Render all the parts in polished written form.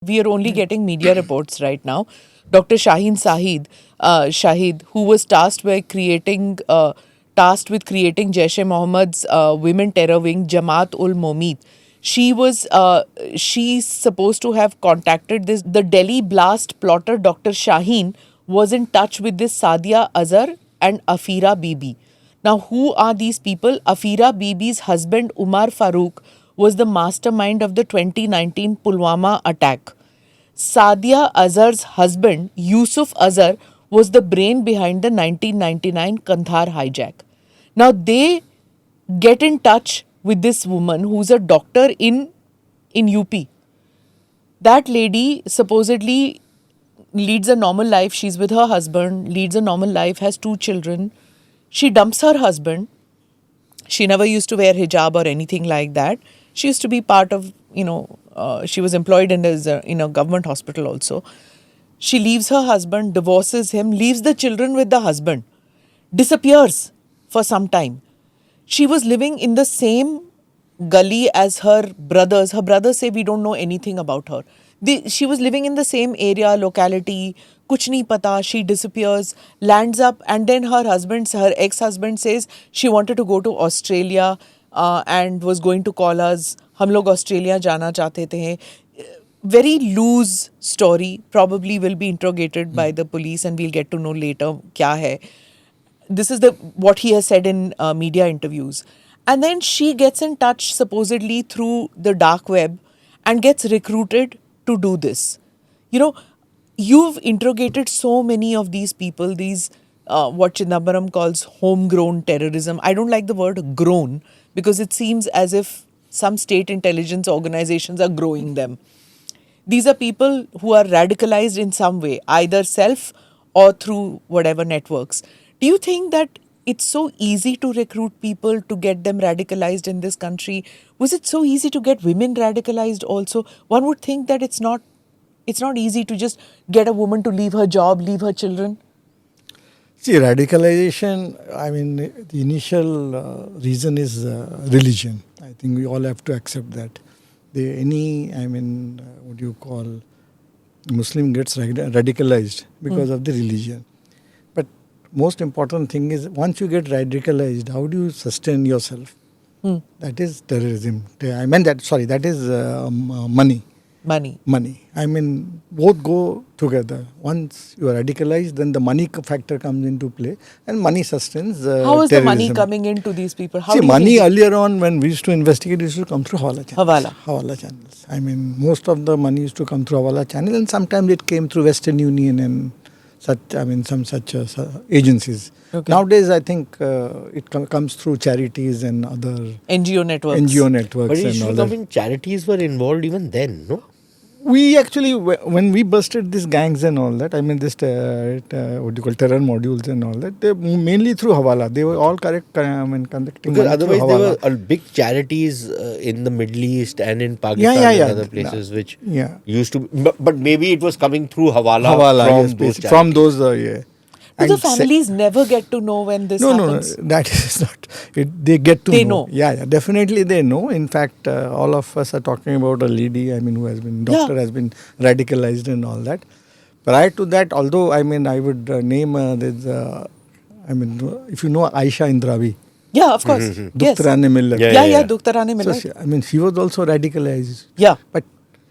we are only getting media reports right now. Dr. Shahid, who was tasked with creating Jaish-e-Mohammed's women terror wing, Jamaat-ul-Momit. She's supposed to have contacted the Delhi blast plotter Dr. Shaheen was in touch with this Sadia Azhar and Afira Bibi. Now, who are these people? Afira Bibi's husband Umar Farooq was the mastermind of the 2019 Pulwama attack. Sadia Azhar's husband, Yusuf Azhar, was the brain behind the 1999 Kandhar hijack. Now, they get in touch with this woman who's a doctor in UP. That lady supposedly leads a normal life. She's with her husband, leads a normal life, has 2 children. She dumps her husband. She never used to wear hijab or anything like that. She used to be part of, she was employed in a government hospital also. She leaves her husband, divorces him, leaves the children with the husband, disappears for some time. She was living in the same gully as her brothers. Her brothers say we don't know anything about her. She was living in the same area, locality, kuch nahi pata. She disappears, lands up, and then her ex-husband says she wanted to go to Australia and was going to call us. Hum log Australia jana chahte the. Very loose story, probably will be interrogated by the police and we'll get to know later kya hai. This is what he has said in media interviews. And then she gets in touch supposedly through the dark web and gets recruited to do this. You've interrogated so many of these people, these what Chidambaram calls homegrown terrorism. I don't like the word grown because it seems as if some state intelligence organizations are growing them. These are people who are radicalized in some way, either self or through whatever networks. Do you think that it's so easy to recruit people, to get them radicalized in this country? Was it so easy to get women radicalized also? One would think that it's not easy to just get a woman to leave her job, leave her children. See, radicalization, the initial reason is religion. I think we all have to accept that. Muslim gets radicalized because of the religion. But most important thing is, once you get radicalized, how do you sustain yourself? That is terrorism. That is money. Money. Both go together. Once you are radicalized, then the money factor comes into play, and money sustains How is terrorism. the money coming into these people? See, money earlier on, when we used to investigate, it used to come through Hawala channels. Hawala channels. Most of the money used to come through Hawala channel, and sometimes it came through Western Union and some such agencies. Okay. Nowadays, I think it comes through charities and other NGO networks. But it and used all to that. come in, charities were involved even then, no? We actually, when we busted these gangs and all that, terror modules and all that, they mainly through Hawala. They were all conducting. Because otherwise there were big charities in the Middle East and in Pakistan and other places which used to, but maybe it was coming through Hawala from those charities. Do the families never get to know when this happens? No, that is not. They get to know. They know. Yeah, definitely they know. In fact, all of us are talking about a lady, who has been, has been radicalized and all that. Prior to that, although, I would name, if you know Aisha Indrawi. Yeah, of course. Dr. Rane Millat. Yeah, Dr. Rane Millat. So she was also radicalized. Yeah. But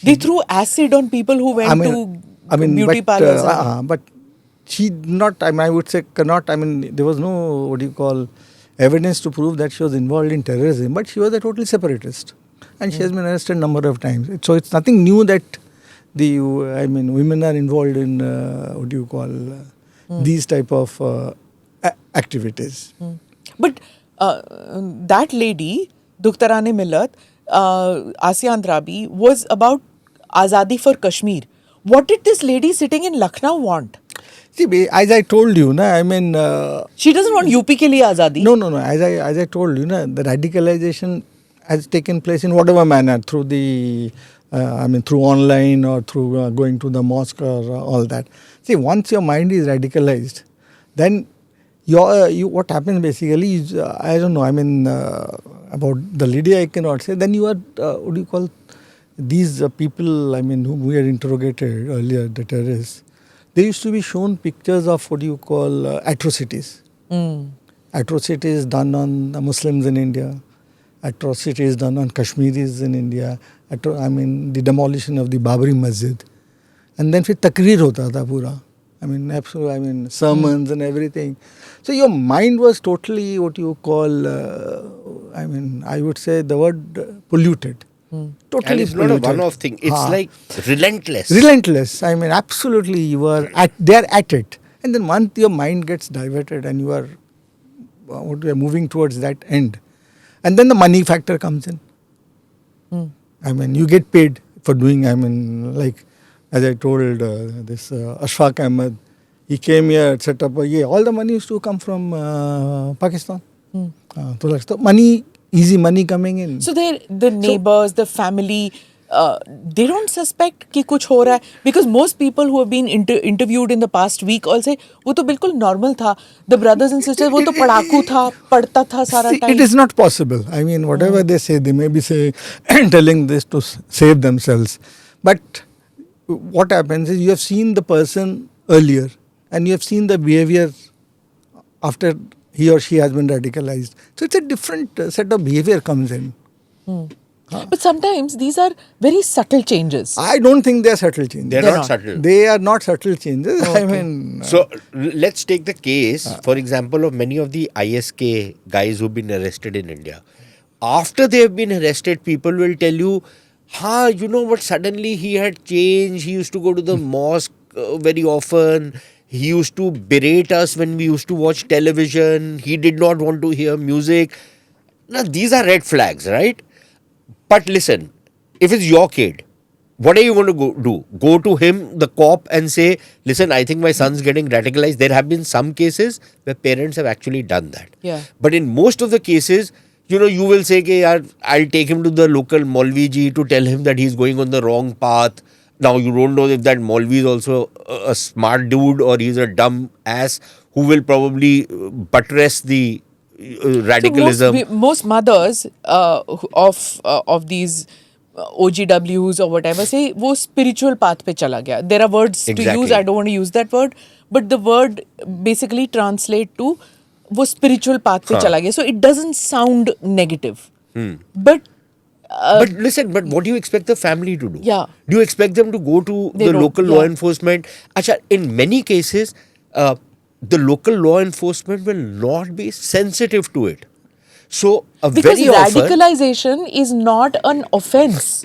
they threw acid on people who went to beauty parlors. But she not, I would say cannot, there was no, evidence to prove that she was involved in terrorism, but she was a total separatist. And she has been arrested a number of times. So it's nothing new that women are involved in, these type of activities. But that lady, Dr. Rane Millat, Asiya Andrabi, was about Azadi for Kashmir. What did this lady sitting in Lucknow want? See, as I told you, she doesn't want UP ke liye azadi. No. As I told you, the radicalization has taken place in whatever manner, through the, through online or through going to the mosque or all that. See, once your mind is radicalized, then what happens basically is, I don't know, about the lady I cannot say, then you are, these people, I mean, whom we had interrogated earlier, the terrorists, they used to be shown pictures of what you call atrocities. Atrocities done on the Muslims in India, atrocities done on Kashmiris in India, the demolition of the Babri Masjid. And then फिर तकरीर होता था पूरा. Sermons and everything. So your mind was totally what you call, I would say the word polluted. Totally and it's polluted. not a one-off thing. It's like relentless. Relentless. Absolutely, you are they are at it. And then once your mind gets diverted and you are moving towards that end, and then the money factor comes in. You get paid for doing, like as I told this Ashfaq Ahmed, he came here, set up all the money used to come from Pakistan. So money, easy money coming in. So the neighbors, the family, they don't suspect कि कुछ हो रहा है, because most people who have been interviewed in the past week all say वो तो बिल्कुल normal था. The brothers and sisters, वो तो पढ़ाकू था, पढ़ता था सारा time. It is not possible. Whatever they say, they may be telling this to save themselves. But what happens is you have seen the person earlier and you have seen the behavior after he or she has been radicalized. So it's a different set of behavior comes in. But sometimes these are very subtle changes. I don't think they are subtle changes. They're not subtle. They are not subtle changes. Okay. So let's take the case, for example, of many of the ISK guys who've been arrested in India. After they have been arrested, people will tell you, you know what, suddenly he had changed. He used to go to the mosque very often. He used to berate us when we used to watch television. He did not want to hear music. Now, these are red flags, right? But listen, if it's your kid, what are you going to do? Go to him, the cop, and say, listen, I think my son's getting radicalized. There have been some cases where parents have actually done that. Yeah. But in most of the cases, you will say, I'll take him to the local Maulviji to tell him that he's going on the wrong path. Now, you don't know if that Maulvi is also a smart dude or he's a dumb ass who will probably buttress the radicalism. So most mothers of these OGWs or whatever say वो spiritual path पे चला गया. There are words to use. I don't want to use that word, but the word basically translate to वो spiritual path पे चला गया. So it doesn't sound negative. But listen, but what do you expect the family to do? Yeah. Do you expect them to go to the local law enforcement? Achha, in many cases, the local law enforcement will not be sensitive to it. So, because radicalization is not an offense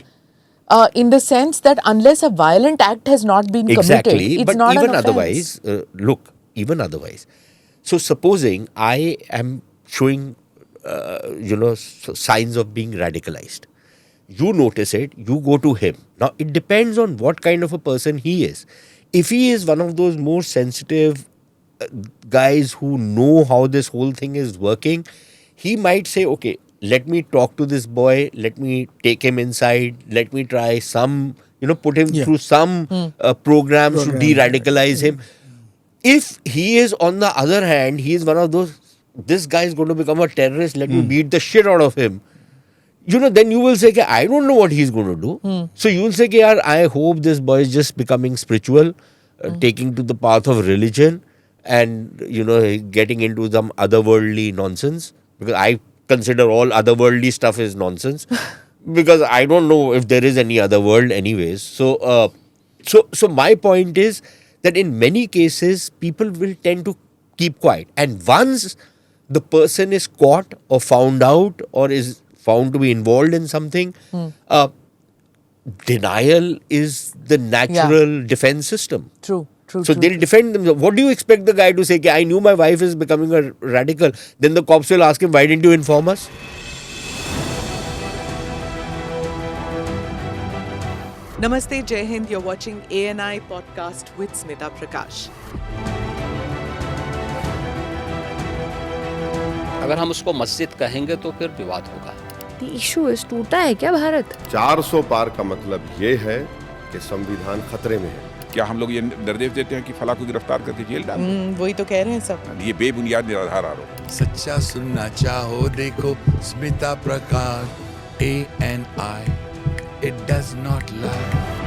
in the sense that unless a violent act has not been committed, it's but not even an otherwise, even otherwise. So, supposing I am showing, signs of being radicalized. You notice it, you go to him. Now, it depends on what kind of a person he is. If he is one of those more sensitive guys who know how this whole thing is working, he might say, okay, let me talk to this boy, let me take him inside, let me try some, put him through some programs to de-radicalize him. If he is, on the other hand, he is one of those, this guy is going to become a terrorist, let me beat the shit out of him. Then you will say, I don't know what he's going to do. So you will say, I hope this boy is just becoming spiritual, taking to the path of religion and, getting into some otherworldly nonsense. Because I consider all otherworldly stuff is nonsense. Because I don't know if there is any other world anyways. So my point is that in many cases, people will tend to keep quiet. And once the person is caught or found out or is found to be involved in something, denial is the natural defense system. True. So they'll defend themselves. What do you expect the guy to say? I knew my wife is becoming a radical. Then the cops will ask him, why didn't you inform us? Namaste, Jai Hind. You're watching ANI podcast with Smita Prakash. अगर हम उसको मस्जिद कहेंगे तो फिर विवाद होगा. The issue is टूटा है क्या भारत? 400 पार का मतलब ये है कि संविधान खतरे में है. क्या हम लोग ये निर्देश देते हैं कि फला को गिरफ्तार करके जेल डाल दो? वही तो कह रहे हैं सब. ये बेबुनियाद निराधार आरोप. सच्चा सुनना चाहो देखो स्मिता प्रकाश ANI. It does not lie.